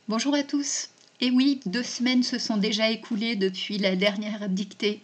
Bonjour à tous. Et oui, 2 semaines se sont déjà écoulées depuis la dernière dictée.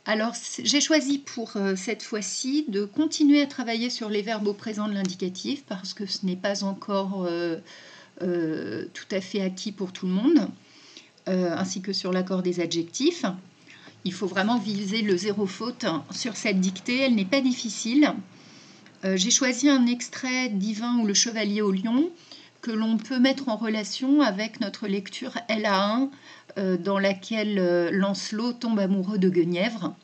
Alors, j'ai choisi pour cette fois-ci de continuer à travailler sur les verbes au présent de l'indicatif parce que ce n'est pas encore tout à fait acquis pour tout le monde, ainsi que sur l'accord des adjectifs. Il faut vraiment viser le zéro faute sur cette dictée, elle n'est pas difficile. J'ai choisi un extrait d'Yvain ou le Chevalier au Lion que l'on peut mettre en relation avec notre lecture LA1 dans laquelle Lancelot tombe amoureux de Guenièvre.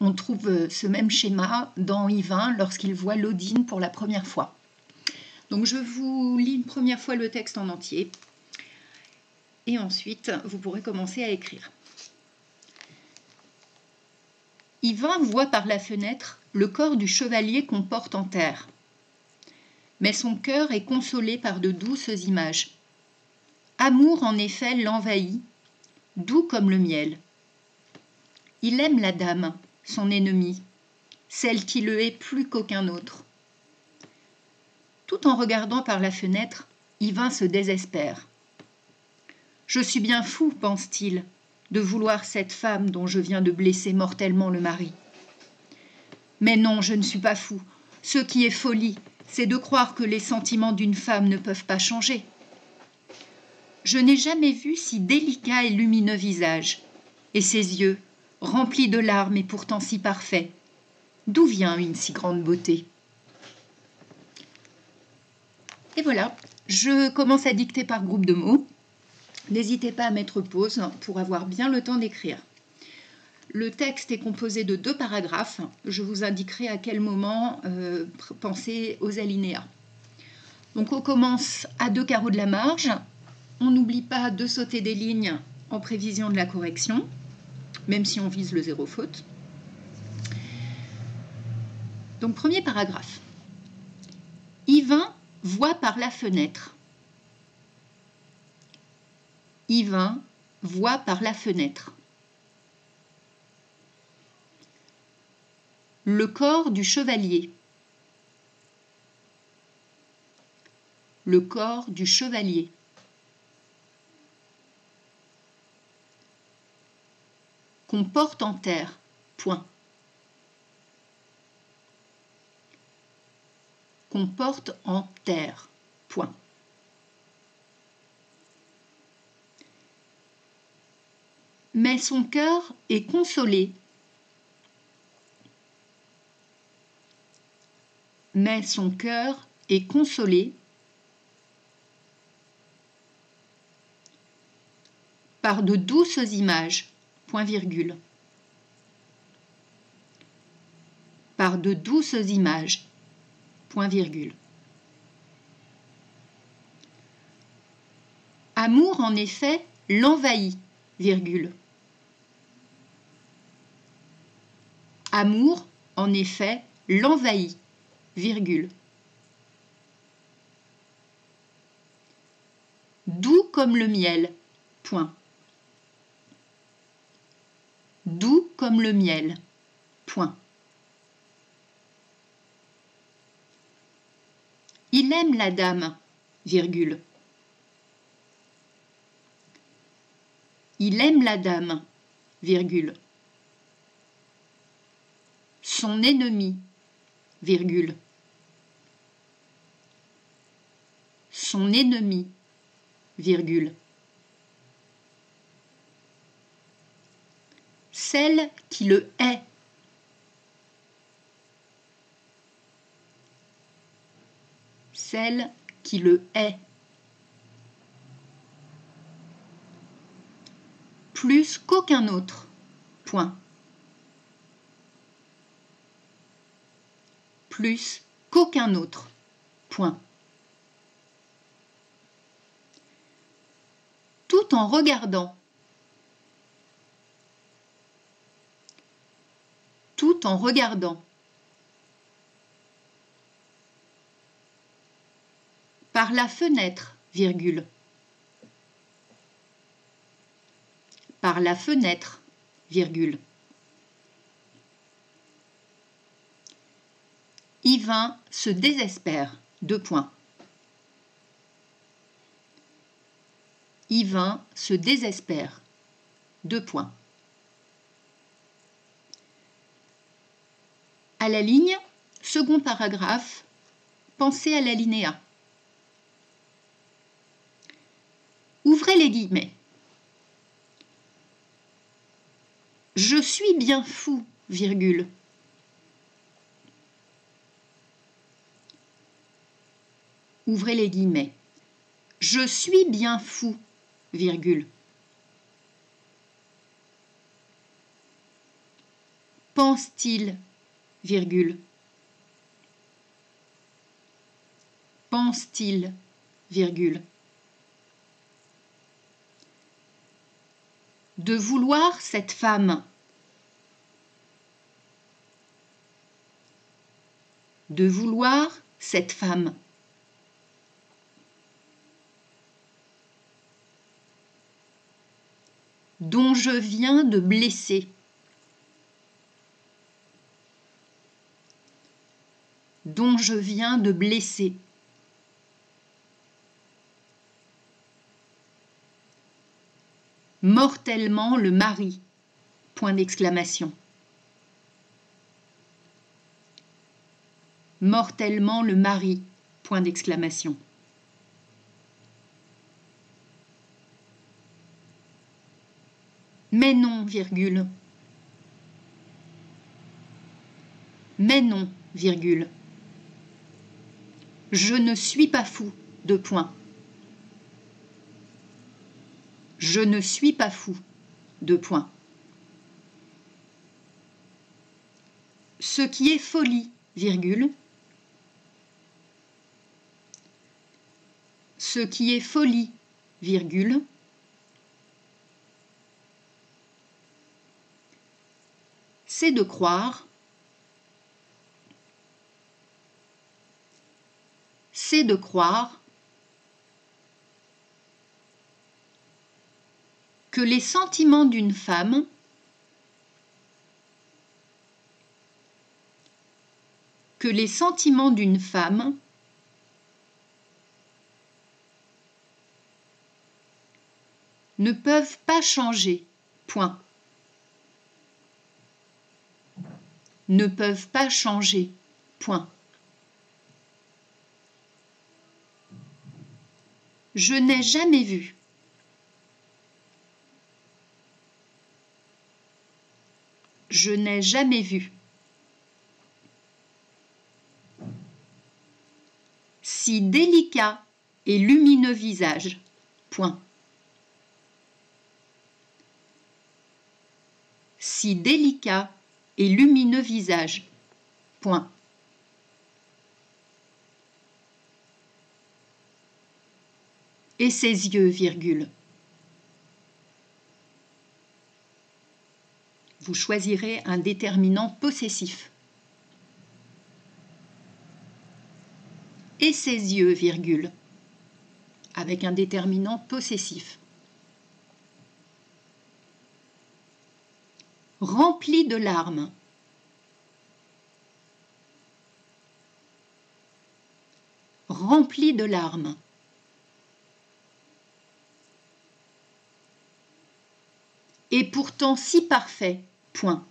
On trouve ce même schéma dans Yvain lorsqu'il voit Lodine pour la première fois. Donc je vous lis une première fois le texte en entier et ensuite vous pourrez commencer à écrire. Yvain voit par la fenêtre le corps du chevalier qu'on porte en terre. Mais son cœur est consolé par de douces images. Amour en effet l'envahit, doux comme le miel. Il aime la dame, son ennemie, celle qui le hait plus qu'aucun autre. Tout en regardant par la fenêtre, Yvain se désespère. Je suis bien fou, pense-t-il, de vouloir cette femme dont je viens de blesser mortellement le mari. Mais non, je ne suis pas fou. Ce qui est folie, c'est de croire que les sentiments d'une femme ne peuvent pas changer. Je n'ai jamais vu si délicat et lumineux visage, et ses yeux, remplis de larmes et pourtant si parfaits. D'où vient une si grande beauté? Et voilà, je commence à dicter par groupe de mots. N'hésitez pas à mettre pause pour avoir bien le temps d'écrire. Le texte est composé de 2 paragraphes. Je vous indiquerai à quel moment penser aux alinéas. Donc on commence à 2 carreaux de la marge. On n'oublie pas de sauter des lignes en prévision de la correction, même si on vise le zéro faute. Donc premier paragraphe. Yvain voit par la fenêtre. Yvain voit par la fenêtre. Le corps du chevalier. Le corps du chevalier. Qu'on porte en terre. Point. Qu'on porte en terre. Point. Mais son cœur est consolé. Mais son cœur est consolé par de douces images. Point virgule. Par de douces images. Point virgule. Amour, en effet, l'envahit, virgule. Amour, en effet, l'envahit, virgule. Doux comme le miel, point. Doux comme le miel, point. Il aime la dame, virgule. Il aime la dame, virgule. Son ennemi, virgule. Son ennemi, virgule. Celle qui le hait. Celle qui le hait. Plus qu'aucun autre. Point. Plus qu'aucun autre. Point. Tout en regardant. Tout en regardant. Par la fenêtre, virgule. Par la fenêtre, virgule. Yvain se désespère, 2 points. Yvain se désespère. 2 points. À la ligne, second paragraphe, pensez à l'alinéa. Ouvrez les guillemets. Je suis bien fou, virgule. Ouvrez les guillemets. Je suis bien fou, virgule. Pense-t-il, virgule. Pense-t-il, virgule. De vouloir cette femme. De vouloir cette femme. Dont je viens de blesser. Dont je viens de blesser. Mortellement le mari. Point d'exclamation. Mortellement le mari. Point d'exclamation. Mais non, virgule. Mais non, virgule. Je ne suis pas fou. 2 points. Je ne suis pas fou. 2 points. Ce qui est folie, virgule. Ce qui est folie, virgule. C'est de croire. C'est de croire que les sentiments d'une femme ne peuvent pas changer. Point. Ne peuvent pas changer. Point. Je n'ai jamais vu. Je n'ai jamais vu. Si délicat et lumineux visage. Point. Si délicat et lumineux visage. Point. Et ses yeux, virgule. Vous choisirez un déterminant possessif. Et ses yeux, virgule, avec un déterminant possessif. Rempli de larmes. Rempli de larmes. Et pourtant si parfait. Point.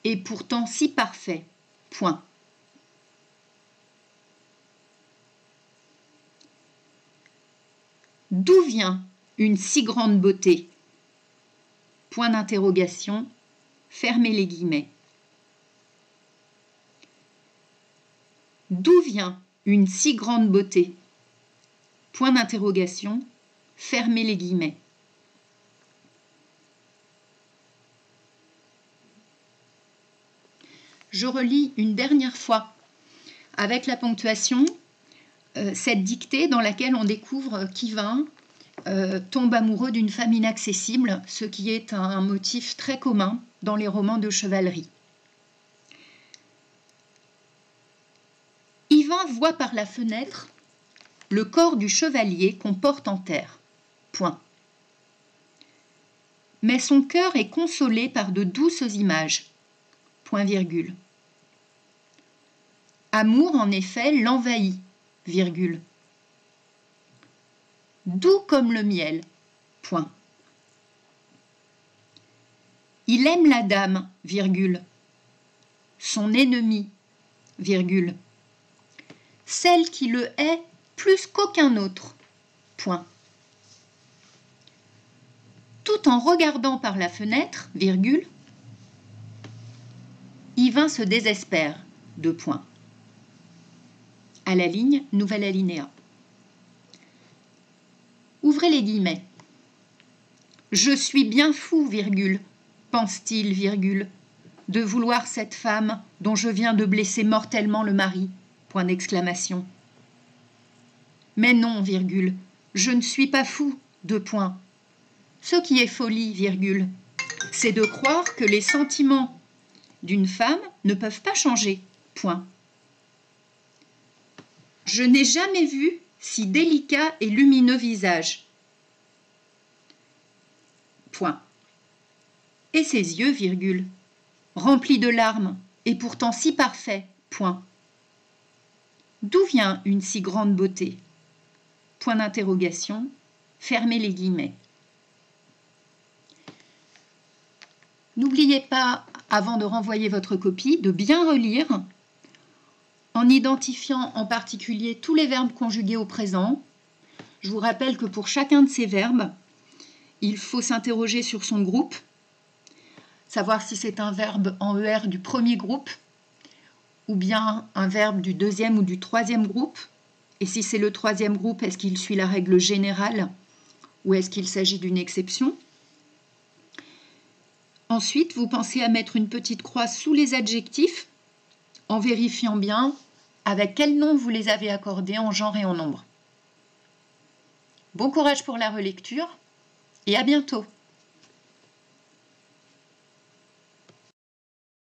Et pourtant si parfait. Point. D'où vient une si grande beauté? Point d'interrogation. Fermez les guillemets. D'où vient une si grande beauté? Point d'interrogation. Fermez les guillemets. Je relis une dernière fois avec la ponctuation cette dictée dans laquelle on découvre qu'Yvain tombe amoureux d'une femme inaccessible, ce qui est un motif très commun dans les romans de chevalerie. Yvain voit par la fenêtre le corps du chevalier qu'on porte en terre. Point. Mais son cœur est consolé par de douces images. Point virgule. Amour, en effet, l'envahit, virgule. doux comme le miel. Point. Il aime la dame, virgule, son ennemi, virgule, celle qui le hait plus qu'aucun autre. Point. Tout en regardant par la fenêtre, virgule, Yvain se désespère. Deux points. À la ligne, nouvel alinéa. Ouvrez les guillemets. Je suis bien fou, virgule, pense-t-il, virgule, de vouloir cette femme dont je viens de blesser mortellement le mari. Point d'exclamation. Mais non, virgule, je ne suis pas fou. Deux points. Ce qui est folie, virgule, c'est de croire que les sentiments d'une femme ne peuvent pas changer. Point. Je n'ai jamais vu si délicat et lumineux visage. Point. Et ses yeux, virgule, remplis de larmes et pourtant si parfaits. Point. D'où vient une si grande beauté? Point d'interrogation. Fermez les guillemets. N'oubliez pas, avant de renvoyer votre copie, de bien relire en identifiant en particulier tous les verbes conjugués au présent. Je vous rappelle que pour chacun de ces verbes, il faut s'interroger sur son groupe, savoir si c'est un verbe en ER du premier groupe ou bien un verbe du deuxième ou du troisième groupe. Et si c'est le troisième groupe, est-ce qu'il suit la règle générale ou est-ce qu'il s'agit d'une exception? Ensuite, vous pensez à mettre une petite croix sous les adjectifs en vérifiant bien avec quel nom vous les avez accordés en genre et en nombre. Bon courage pour la relecture et à bientôt!